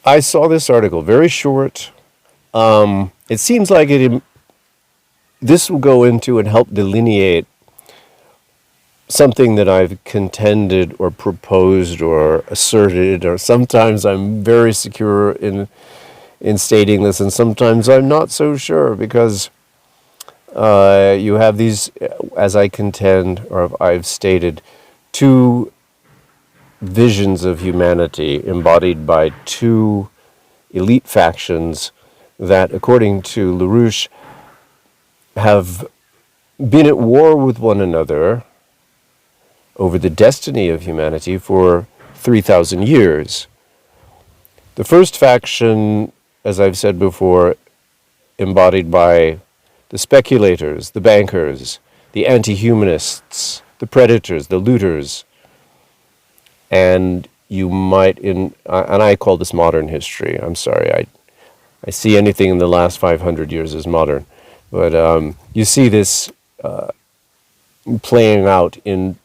I saw this article, very short. It seems like this will go into and help delineate something that I've contended or proposed or asserted, or sometimes I'm very secure in stating this, and sometimes I'm not so sure, because you have these, as I contend, or I've stated, two visions of humanity embodied by two elite factions that, according to LaRouche, have been at war with one another over the destiny of humanity for 3,000 years. The first faction, as I've said before, embodied by the speculators, the bankers, the anti-humanists, the predators, the looters, and you might, and I call this modern history. I'm sorry, I see anything in the last 500 years as modern. But you see this playing out in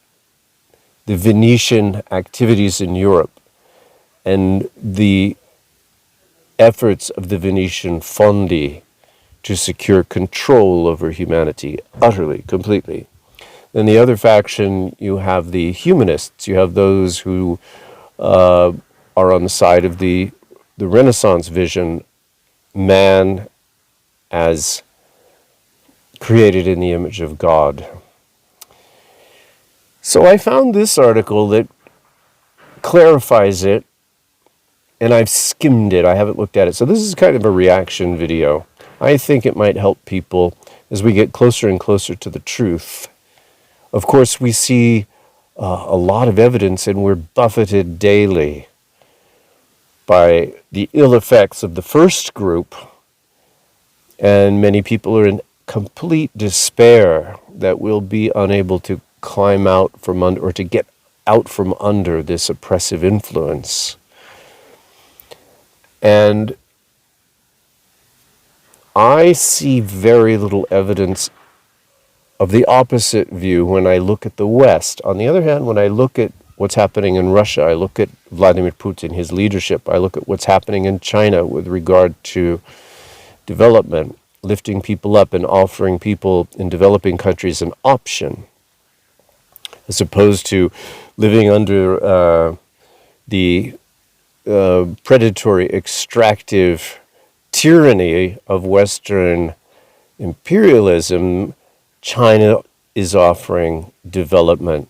the Venetian activities in Europe and the efforts of the Venetian fondi to secure control over humanity utterly, completely. Then the other faction, you have the humanists. You have those who are on the side of the Renaissance vision, man as created in the image of God. So I found this article that clarifies it, and I've skimmed it. I haven't looked at it. So this is kind of a reaction video. I think it might help people as we get closer and closer to the truth. Of course, we see a lot of evidence, and we're buffeted daily by the ill effects of the first group, and many people are in complete despair that we'll be unable to climb out from under, or to get out from under this oppressive influence. And I see very little evidence of the opposite view when I look at the West. On the other hand, when I look at what's happening in Russia, I look at Vladimir Putin, his leadership, I look at what's happening in China with regard to development, lifting people up and offering people in developing countries an option, as opposed to living under the predatory, extractive tyranny of Western imperialism. China is offering development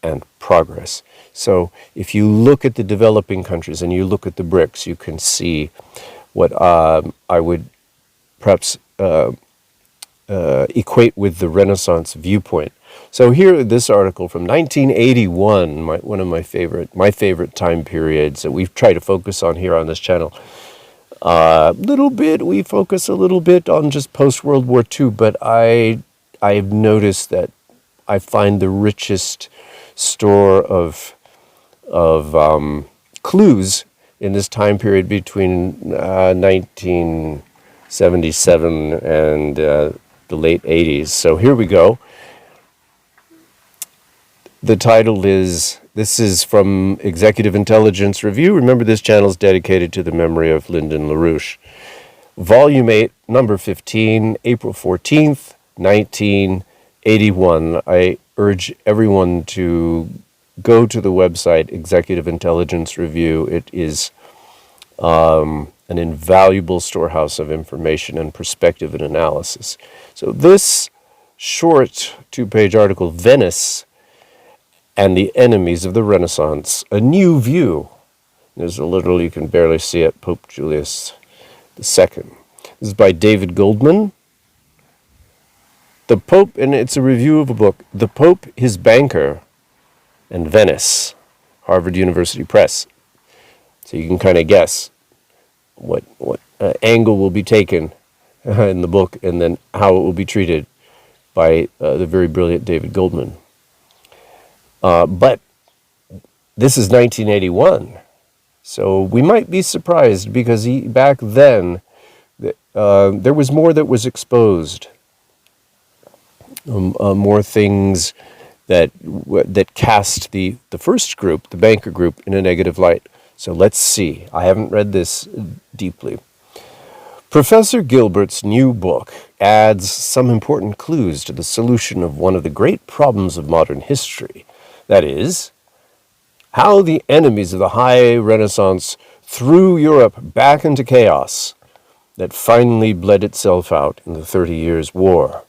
and progress. So if you look at the developing countries and you look at the BRICS, you can see what I would perhaps equate with the Renaissance viewpoint. So here, this article from 1981, one of my favorite time periods that we've tried to focus on here on this channel. We focus a little bit on just post-World War II, but I've noticed that I find the richest store of clues in this time period between 1977 and the late 80s. So here we go. The title is, this is from Executive Intelligence Review. Remember, this channel is dedicated to the memory of Lyndon LaRouche. Volume 8, number 15, April 14th, 1981. I urge everyone to go to the website, Executive Intelligence Review. It is an invaluable storehouse of information and perspective and analysis. So this short two-page article, Venice and the Enemies of the Renaissance, a new view. There's a little, you can barely see it, Pope Julius II. This is by David Goldman. The Pope, and it's a review of a book, The Pope, His Banker, and Venice, Harvard University Press. So you can kind of guess what angle will be taken in the book, and then how it will be treated by the very brilliant David Goldman. But this is 1981, so we might be surprised, because back then there was more that was exposed, more things that cast the first group, the banker group, in a negative light. So let's see. I haven't read this deeply. Professor Gilbert's new book adds some important clues to the solution of one of the great problems of modern history. That is, how the enemies of the high Renaissance threw Europe back into chaos that finally bled itself out in the 30 Years' War.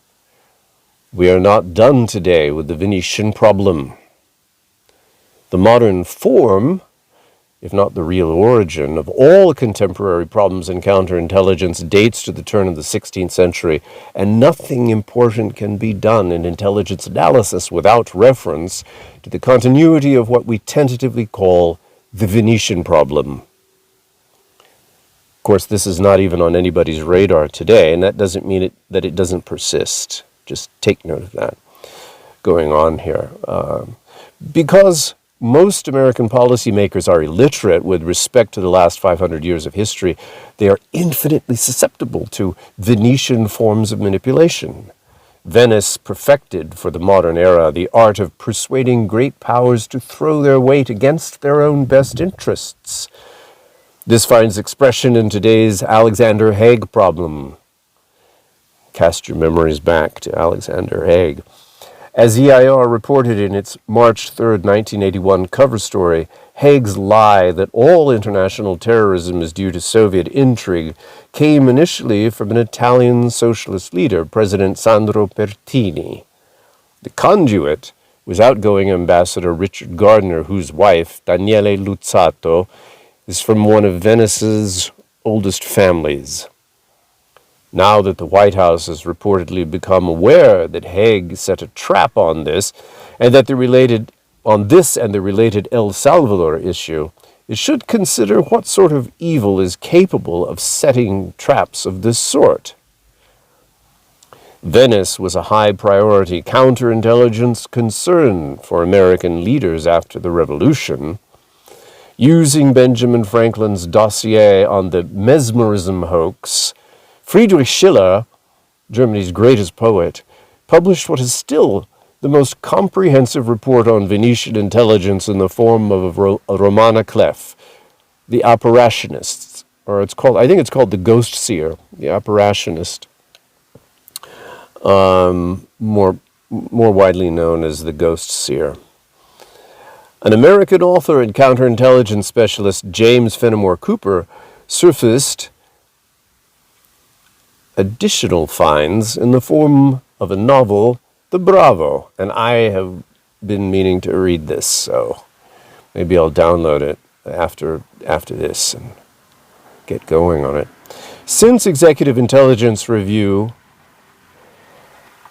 We are not done today with the Venetian problem. The modern form, if not the real origin, of all contemporary problems in counterintelligence dates to the turn of the 16th century, and nothing important can be done in intelligence analysis without reference to the continuity of what we tentatively call the Venetian problem. Of course, this is not even on anybody's radar today, and that doesn't mean that it doesn't persist. Just take note of that going on here. Because most American policymakers are illiterate with respect to the last 500 years of history, they are infinitely susceptible to Venetian forms of manipulation. Venice perfected for the modern era the art of persuading great powers to throw their weight against their own best interests. This finds expression in today's Alexander Haig problem. Cast your memories back to Alexander Haig. As EIR reported in its March 3, 1981 cover story, Haig's lie that all international terrorism is due to Soviet intrigue came initially from an Italian socialist leader, President Sandro Pertini. The conduit was outgoing Ambassador Richard Gardner, whose wife, Daniele Luzzatto, is from one of Venice's oldest families. Now that the White House has reportedly become aware that Haig set a trap on this, and that the related El Salvador issue, it should consider what sort of evil is capable of setting traps of this sort. Venice was a high-priority counterintelligence concern for American leaders after the Revolution. Using Benjamin Franklin's dossier on the mesmerism hoax, Friedrich Schiller, Germany's greatest poet, published what is still the most comprehensive report on Venetian intelligence in the form of a Romana Clef, the apparitionist, or I think it's called the ghost seer, the apparitionist, more widely known as the ghost seer. An American author and counterintelligence specialist, James Fenimore Cooper, surfaced additional finds in the form of a novel, The Bravo, and I have been meaning to read this, so maybe I'll download it after this and get going on it. Since Executive Intelligence Review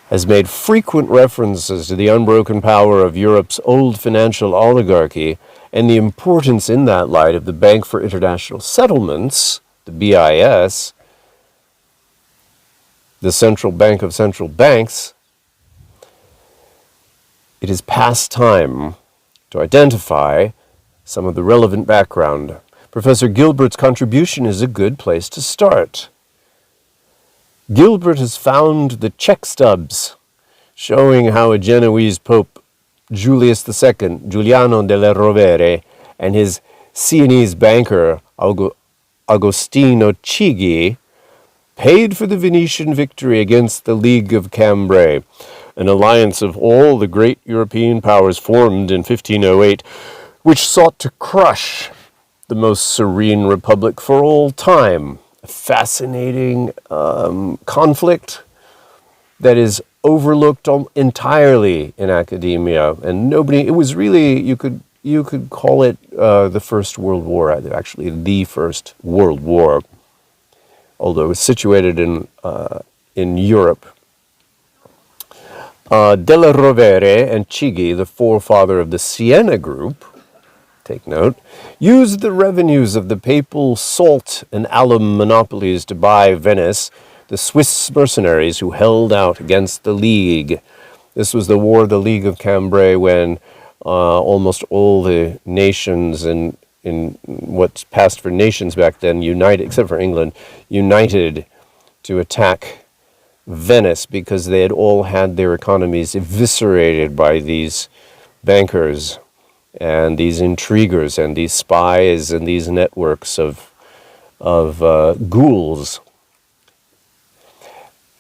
has made frequent references to the unbroken power of Europe's old financial oligarchy and the importance in that light of the Bank for International Settlements, the BIS, the central bank of central banks, it is past time to identify some of the relevant background. Professor Gilbert's contribution is a good place to start. Gilbert has found the check stubs showing how a Genoese Pope Julius II, Giuliano delle Rovere, and his Sienese banker Agostino Chigi paid for the Venetian victory against the League of Cambrai, an alliance of all the great European powers formed in 1508, which sought to crush the most serene republic for all time. A fascinating conflict that is overlooked entirely in academia, and it was really, you could call it the First World War, actually the First World War, although it was situated in Europe. Della Rovere and Chigi, the forefather of the Siena group, take note, used the revenues of the papal salt and alum monopolies to buy Venice, the Swiss mercenaries who held out against the League. This was the War of the League of Cambrai, when almost all the nations in what's passed for nations back then, united, except for England, united to attack Venice because they had all had their economies eviscerated by these bankers and these intriguers and these spies and these networks of ghouls.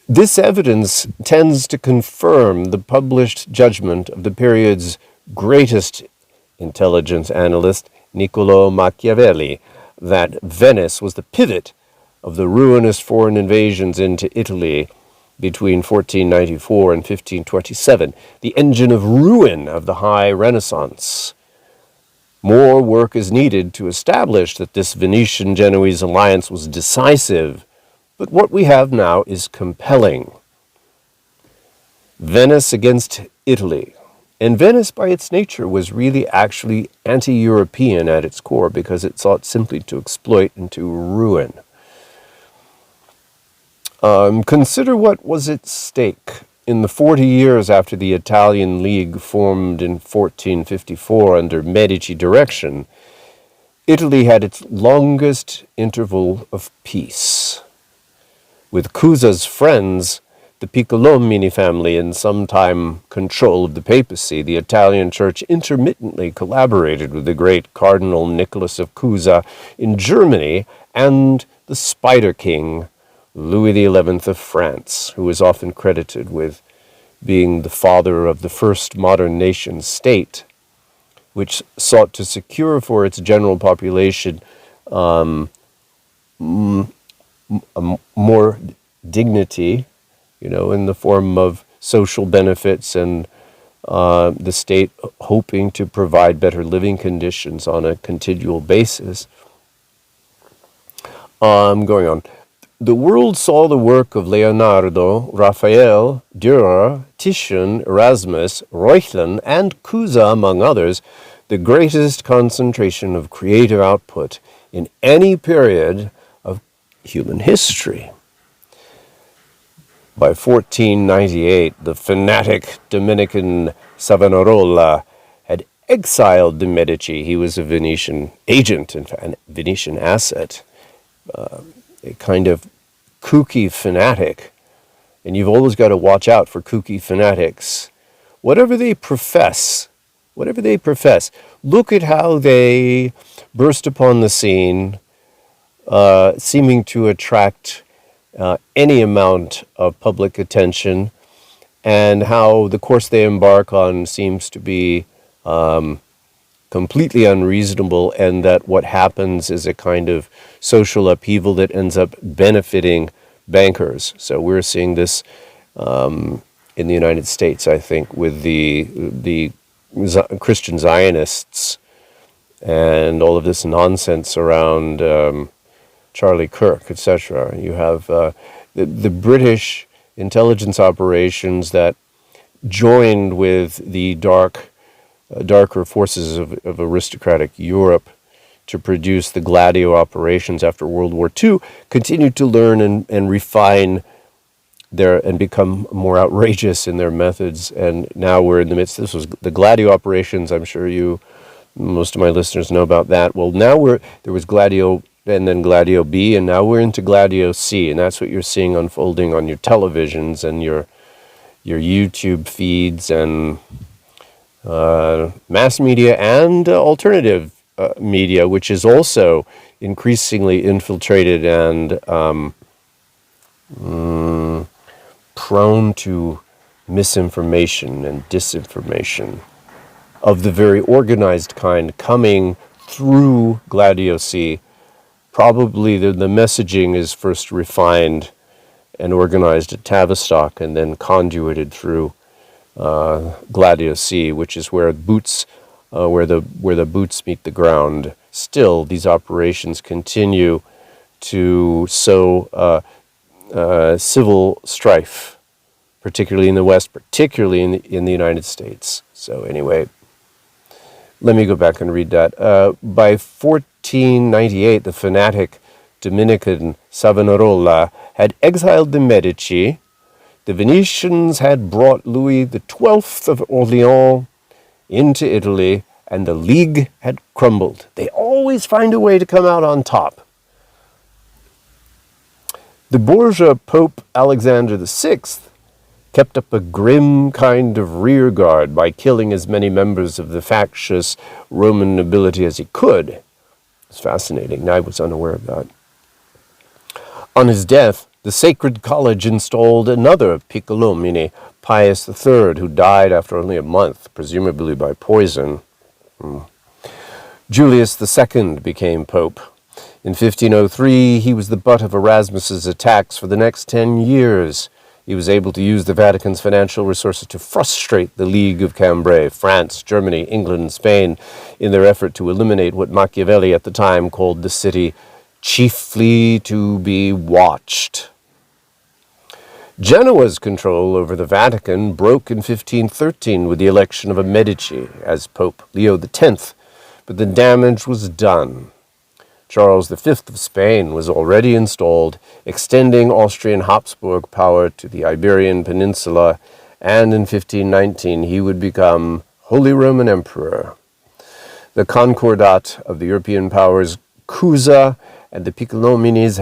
This evidence tends to confirm the published judgment of the period's greatest intelligence analyst, Niccolò Machiavelli, that Venice was the pivot of the ruinous foreign invasions into Italy between 1494 and 1527, the engine of ruin of the High Renaissance. More work is needed to establish that this Venetian-Genoese alliance was decisive, but what we have now is compelling. Venice against Italy. And Venice, by its nature, was really actually anti-European at its core because it sought simply to exploit and to ruin. Consider what was at stake. In the 40 years after the Italian League formed in 1454 under Medici direction, Italy had its longest interval of peace. With Cusa's friends, the Piccolomini family, in sometime control of the papacy, the Italian church intermittently collaborated with the great Cardinal Nicholas of Cusa in Germany and the Spider King, Louis XI of France, who is often credited with being the father of the first modern nation state, which sought to secure for its general population more dignity, in the form of social benefits, and the state hoping to provide better living conditions on a continual basis. Going on. The world saw the work of Leonardo, Raphael, Dürer, Titian, Erasmus, Reuchlin, and Cusa, among others, the greatest concentration of creative output in any period of human history. By 1498, the fanatic Dominican Savonarola had exiled the Medici. He was a Venetian agent, in fact, a Venetian asset, a kind of kooky fanatic. And you've always got to watch out for kooky fanatics. Whatever they profess, look at how they burst upon the scene, seeming to attract any amount of public attention, and how the course they embark on seems to be completely unreasonable, and that what happens is a kind of social upheaval that ends up benefiting bankers. So we're seeing this in the United States, I think, with the Christian Zionists and all of this nonsense around Charlie Kirk, etc. You have the British intelligence operations that joined with the darker forces of aristocratic Europe to produce the Gladio operations after World War II, continued to learn and refine and become more outrageous in their methods. And now we're in the midst, this was the Gladio operations, I'm sure most of my listeners know about that. Well, now there was Gladio and then Gladio B, and now we're into Gladio C, and that's what you're seeing unfolding on your televisions and your YouTube feeds and mass media and alternative media, which is also increasingly infiltrated and prone to misinformation and disinformation of the very organized kind coming through Gladio C. Probably the messaging is first refined and organized at Tavistock and then conduited through Gladio C, which is where where the boots meet the ground. Still, these operations continue to sow civil strife, particularly in the West, particularly in the United States. So anyway, let me go back and read that. By 1498, the fanatic Dominican Savonarola had exiled the Medici. The Venetians had brought Louis XII of Orleans into Italy, and the League had crumbled. They always find a way to come out on top. The Borgia Pope Alexander VI kept up a grim kind of rearguard by killing as many members of the factious Roman nobility as he could. It's fascinating. I was unaware of that. On his death, the Sacred College installed another Piccolomini, Pius III, who died after only a month, presumably by poison. Julius II became pope. In 1503, he was the butt of Erasmus's attacks for the next 10 years. He was able to use the Vatican's financial resources to frustrate the League of Cambrai, France, Germany, England, and Spain, in their effort to eliminate what Machiavelli at the time called the city chiefly to be watched. Genoa's control over the Vatican broke in 1513 with the election of a Medici as Pope Leo X, but the damage was done. Charles V of Spain was already installed, extending Austrian Habsburg power to the Iberian Peninsula, and in 1519 he would become Holy Roman Emperor. The Concordat of the European powers, Cusa and the Piccolomines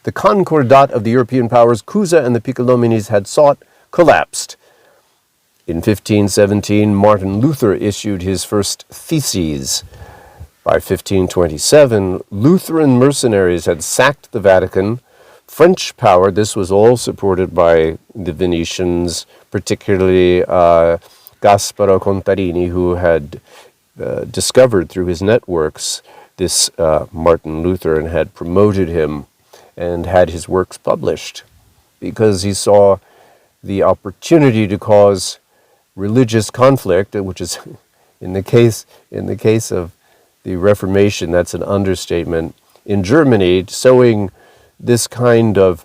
the Concordat of the European powers, Cusa and the Piccolomines had sought, collapsed. In 1517, Martin Luther issued his first theses. By 1527, Lutheran mercenaries had sacked the Vatican. French power, this was all supported by the Venetians, particularly Gasparo Contarini, who had discovered through his networks this Martin Luther and had promoted him and had his works published because he saw the opportunity to cause religious conflict, which is in the case of the Reformation, that's an understatement. In Germany, sowing this kind of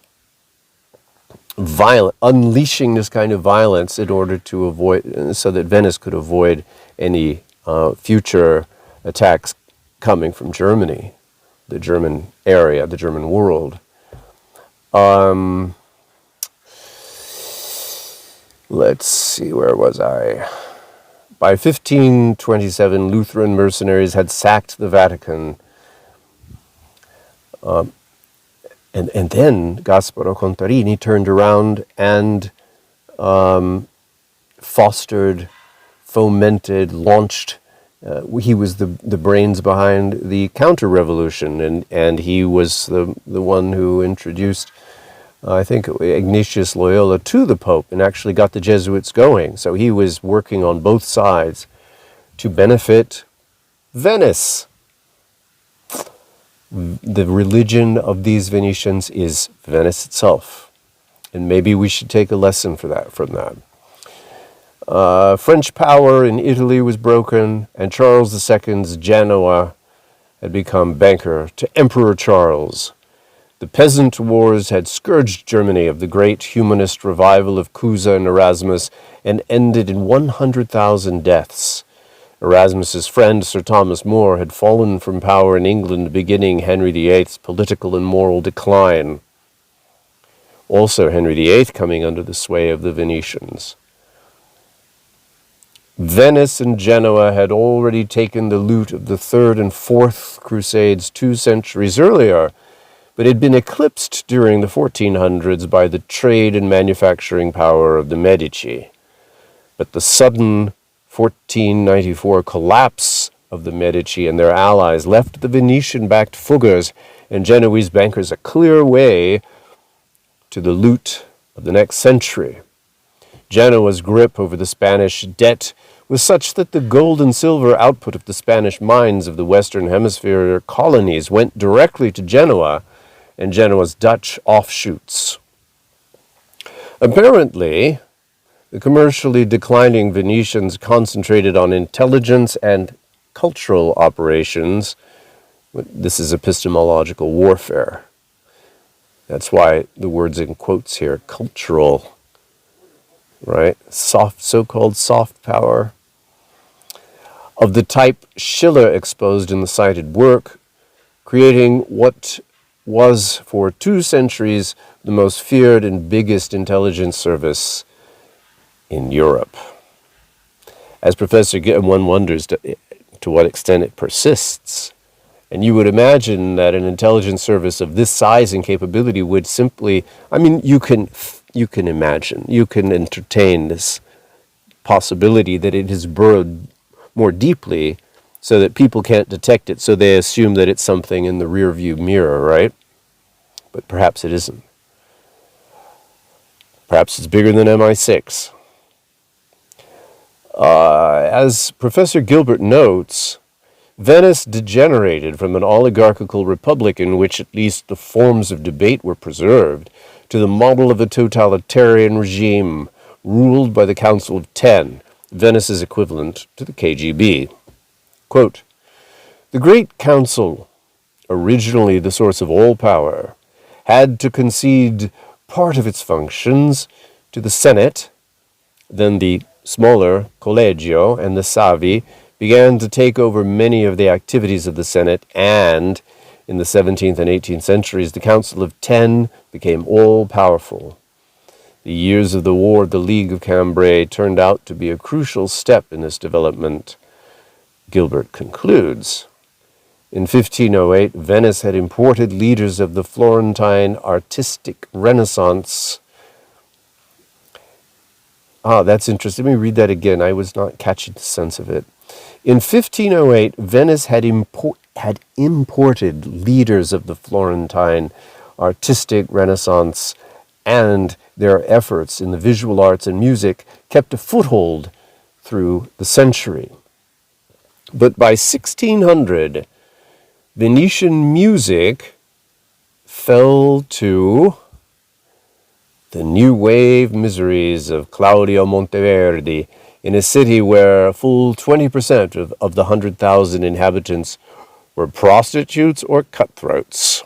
unleashing this kind of violence in order to avoid, so that Venice could avoid any future attacks coming from Germany, the German area, the German world. Let's see, where was I? By 1527, Lutheran mercenaries had sacked the Vatican. And then Gasparo Contarini turned around and fostered, fomented, launched. He was the brains behind the counter-revolution, and he was the one who introduced, I think, Ignatius Loyola to the Pope and actually got the Jesuits going. So he was working on both sides to benefit Venice. The religion of these Venetians is Venice itself. And maybe we should take a lesson from that. French power in Italy was broken, and Charles II's Genoa had become banker to Emperor Charles. The peasant wars had scourged Germany of the great humanist revival of Cusa and Erasmus and ended in 100,000 deaths. Erasmus's friend, Sir Thomas More, had fallen from power in England, beginning Henry VIII's political and moral decline. Also Henry VIII coming under the sway of the Venetians. Venice and Genoa had already taken the loot of the Third and Fourth Crusades 2 centuries earlier, but had been eclipsed during the 1400s by the trade and manufacturing power of the Medici. But the sudden 1494 collapse of the Medici and their allies left the Venetian-backed Fuggers and Genoese bankers a clear way to the loot of the next century. Genoa's grip over the Spanish debt was such that the gold and silver output of the Spanish mines of the Western Hemisphere colonies went directly to Genoa and Genoa's Dutch offshoots. Apparently, the commercially declining Venetians concentrated on intelligence and cultural operations. This is epistemological warfare. That's why the word's in quotes here, cultural, right? So-called soft power. Of the type Schiller exposed in the cited work, creating what was for 2 centuries the most feared and biggest intelligence service in Europe. As Professor one wonders to what extent it persists. And you would imagine that an intelligence service of this size and capability would simply, you can you can imagine, you can entertain this possibility that it has burrowed more deeply so that people can't detect it, so they assume that it's something in the rearview mirror, right? But perhaps it isn't. Perhaps it's bigger than MI6. As Professor Gilbert notes, Venice degenerated from an oligarchical republic in which at least the forms of debate were preserved to the model of a totalitarian regime ruled by the Council of Ten, Venice's equivalent to the KGB. Quote, "The Great Council, originally the source of all power, had to concede part of its functions to the Senate. Then the smaller Collegio and the Savi began to take over many of the activities of the Senate, and in the 17th and 18th centuries, the Council of Ten became all-powerful. The years of the War of the League of Cambrai turned out to be a crucial step in this development," Gilbert concludes. In 1508, Venice had imported leaders of the Florentine artistic Renaissance. That's interesting. Let me read that again. I was not catching the sense of it. In 1508, Venice had imported leaders of the Florentine artistic Renaissance, and their efforts in the visual arts and music kept a foothold through the century. But by 1600, Venetian music fell to the new wave miseries of Claudio Monteverdi in a city where a full 20% of the 100,000 inhabitants were prostitutes or cutthroats.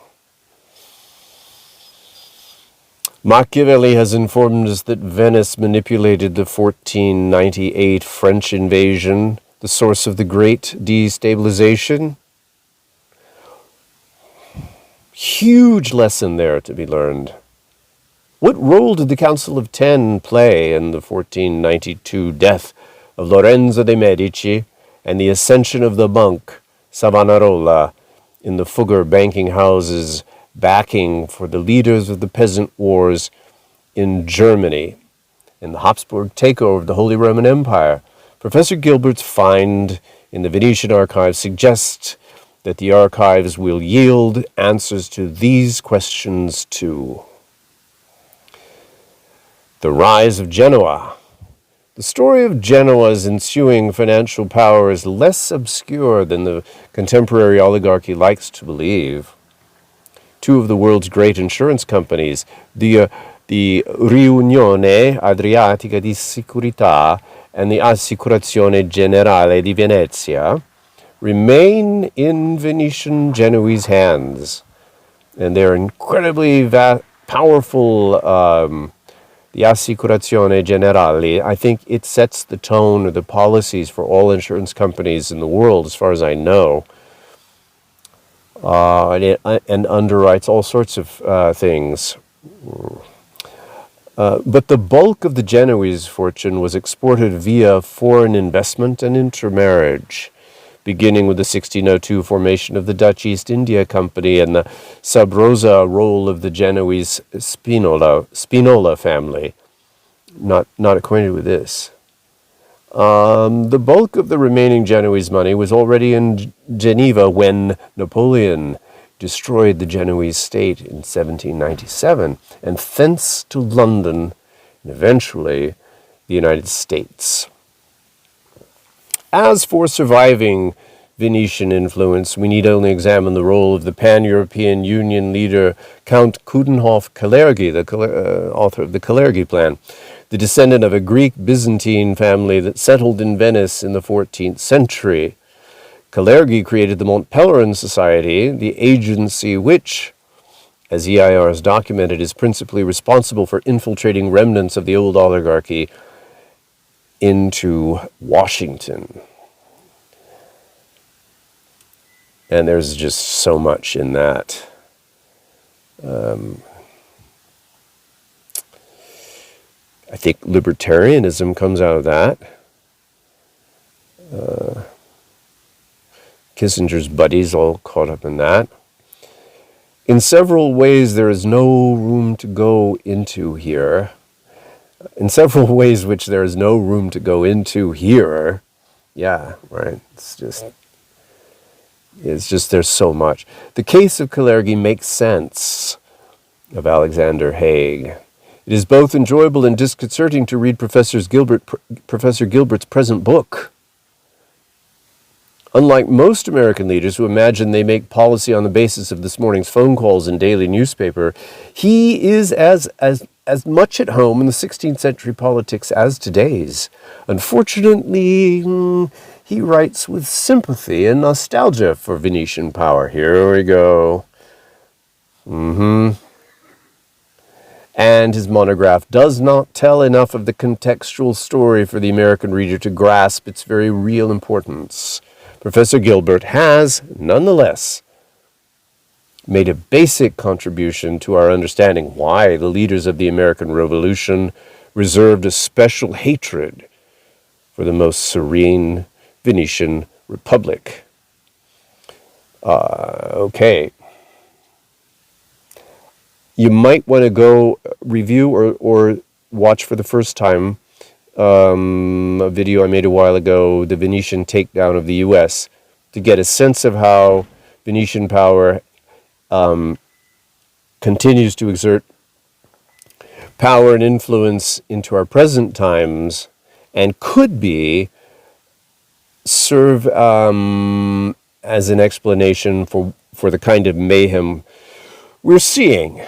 Machiavelli has informed us that Venice manipulated the 1498 French invasion, the source of the great destabilization. Huge lesson there to be learned. What role did the Council of Ten play in the 1492 death of Lorenzo de' Medici and the ascension of the monk Savonarola in the Fugger banking houses backing for the leaders of the peasant wars in Germany, in the Habsburg takeover of the Holy Roman Empire? Professor Gilbert's find in the Venetian archives suggests that the archives will yield answers to these questions too. The rise of Genoa. The story of Genoa's ensuing financial power is less obscure than the contemporary oligarchy likes to believe. Two of the world's great insurance companies, the Riunione Adriatica di Sicurità and the Assicurazione Generale di Venezia, remain in Venetian Genoese hands. And they're incredibly powerful. The Assicurazione Generale, I think it sets the tone or the policies for all insurance companies in the world, as far as I know, and underwrites all sorts of things. But the bulk of the Genoese fortune was exported via foreign investment and intermarriage, beginning with the 1602 formation of the Dutch East India Company and the sub rosa role of the Genoese Spinola family. Not acquainted with this. The bulk of the remaining Genoese money was already in Geneva when Napoleon destroyed the Genoese state in 1797, and thence to London, and eventually the United States. As for surviving Venetian influence, we need only examine the role of the Pan-European Union leader Count Coudenhove-Kalergi, the author of the Kalergi Plan, the descendant of a Greek Byzantine family that settled in Venice in the 14th century. Kalergi created the Mont Pelerin Society, the agency which, as EIR has documented, is principally responsible for infiltrating remnants of the old oligarchy into Washington. And there's just so much in that. I think libertarianism comes out of that. Kissinger's buddies all caught up in that. In several ways, there is no room to go into here. in several ways which there is no room to go into here. Yeah, right. It's just there's so much. The case of Kalergi makes sense of Alexander Haig. It is both enjoyable and disconcerting to read Professor Gilbert's present book. Unlike most American leaders who imagine they make policy on the basis of this morning's phone calls and daily newspaper, he is as much at home in the 16th century politics as today's. Unfortunately, he writes with sympathy and nostalgia for Venetian power. Here we go. And his monograph does not tell enough of the contextual story for the American reader to grasp its very real importance. Professor Gilbert has, nonetheless, made a basic contribution to our understanding why the leaders of the American Revolution reserved a special hatred for the most serene Venetian Republic. Okay. You might want to go review or watch for the first time a video I made a while ago, The Venetian Takedown of the U.S., to get a sense of how Venetian power continues to exert power and influence into our present times and could serve as an explanation for the kind of mayhem we're seeing